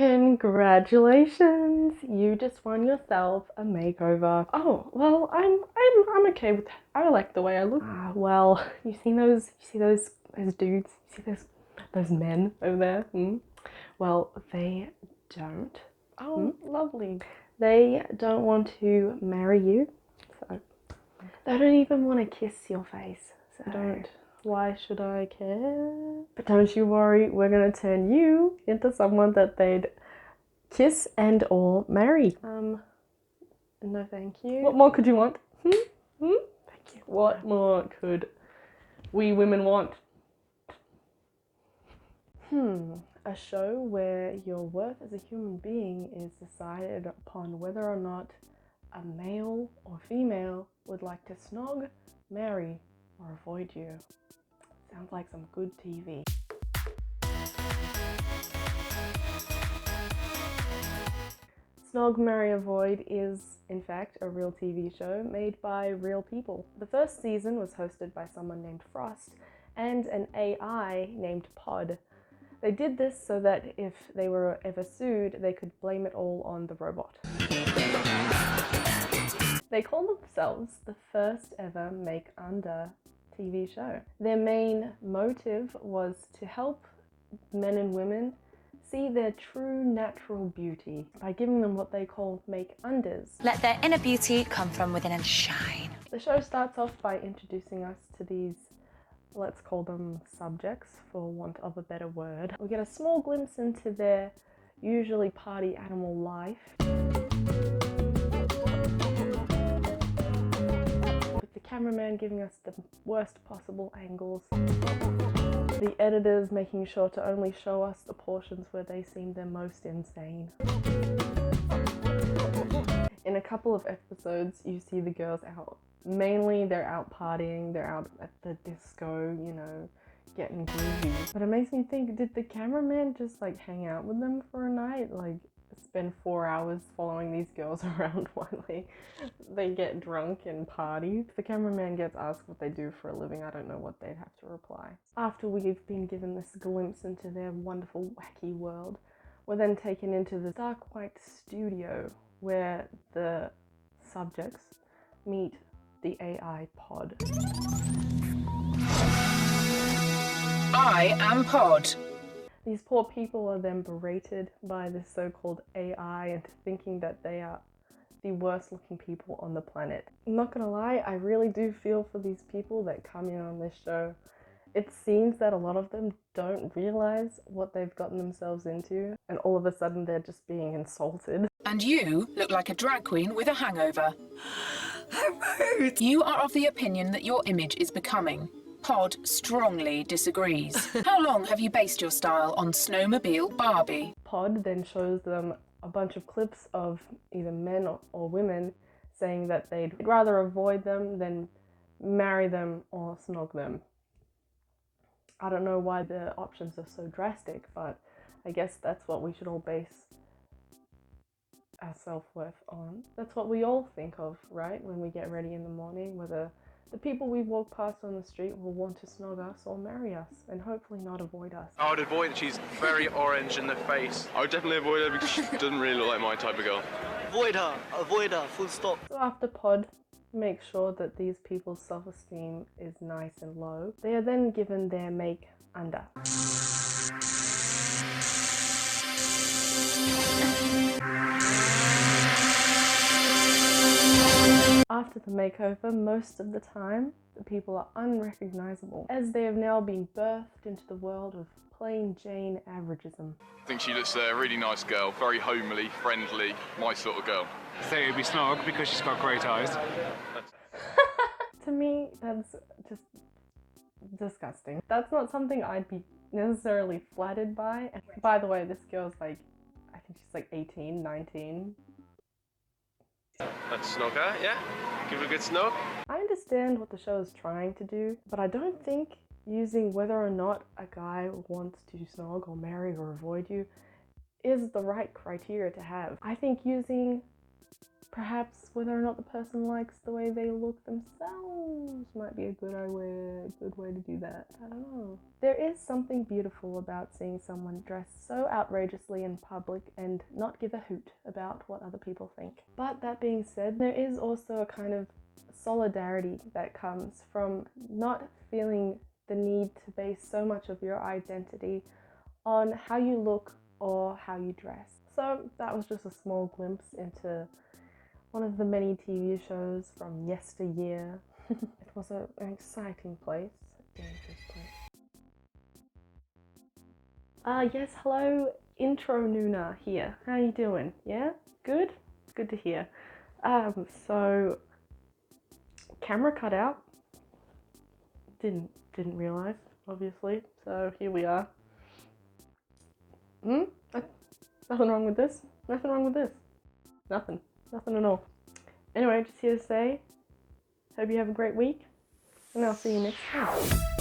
Congratulations! You just won yourself a makeover. Oh, well, I'm okay with that. I like the way I look. Well, you see those dudes? You see those men over there? Well, they don't. Oh, lovely. They don't want to marry you, so they don't even want to kiss your face. So don't. Why should I care? But don't you worry, we're gonna turn you into someone that they'd kiss and or marry. No thank you. What more could you want? Thank you. What more could we women want? A show where your worth as a human being is decided upon whether or not a male or female would like to snog, marry, or avoid you. Sounds like some good TV. Snog, Marry, Avoid is, in fact, a real TV show made by real people. The first season was hosted by someone named Frost and an AI named Pod. They did this so that if they were ever sued, they could blame it all on the robot. They call themselves the first ever make-under TV show. Their main motive was to help men and women see their true natural beauty by giving them what they call make-unders. Let their inner beauty come from within and shine. The show starts off by introducing us to these, let's call them subjects for want of a better word. We get a small glimpse into their usually party animal life, with the cameraman giving us the worst possible angles, the editors making sure to only show us the portions where they seem their most insane. In a couple of episodes, you see the girls out. Mainly, they're out partying, they're out at the disco, you know, getting groovy. But it makes me think, did the cameraman just like hang out with them for a night? Like, spend 4 hours following these girls around while they get drunk and party? If the cameraman gets asked what they do for a living, I don't know what they'd have to reply. After we've been given this glimpse into their wonderful, wacky world, we're then taken into the dark white studio where the subjects meet the AI Pod. I am Pod. These poor people are then berated by this so-called AI into thinking that they are the worst looking people on the planet. I'm not gonna lie, I really do feel for these people that come in on this show. It seems that a lot of them don't realize what they've gotten themselves into, and all of a sudden they're just being insulted. And you look like a drag queen with a hangover. You are of the opinion that your image is becoming. Pod strongly disagrees. How long have you based your style on Snowmobile Barbie? Pod then shows them a bunch of clips of either men or women saying that they'd rather avoid them than marry them or snog them. I don't know why the options are so drastic, but I guess that's what we should all base our self-worth on. That's what we all think of, right? When we get ready in the morning, whether the people we walk past on the street will want to snog us or marry us, and hopefully not avoid us. I would avoid that. She's very orange in the face. I would definitely avoid her because she doesn't really look like my type of girl. Avoid her, full stop. So after Pod makes sure that these people's self-esteem is nice and low, they are then given their make-under. After the makeover, most of the time, the people are unrecognizable, as they have now been birthed into the world of plain Jane averageism. I think she looks a really nice girl, very homely, friendly, my sort of girl. I think it would be Snog because she's got great eyes. To me, that's just disgusting. That's not something I'd be necessarily flattered by. And by the way, this girl's like, I think she's like 18, 19. Let's snog her, yeah? Give her a good snog. I understand what the show is trying to do, but I don't think using whether or not a guy wants to snog or marry or avoid you is the right criteria to have. I think using Perhaps whether or not the person likes the way they look themselves might be a good way to do that. I don't know. There is something beautiful about seeing someone dressed so outrageously in public and not give a hoot about what other people think. But that being said, there is also a kind of solidarity that comes from not feeling the need to base so much of your identity on how you look or how you dress. So that was just a small glimpse into one of the many TV shows from yesteryear. It was an exciting place. Yes, hello, intro Nuna here. How you doing? Yeah? Good? Good to hear. So camera cut out. Didn't realise, obviously. So here we are. Nothing wrong with this. Nothing wrong with this. Nothing at all. Anyway, just here to say, hope you have a great week, and I'll see you next time.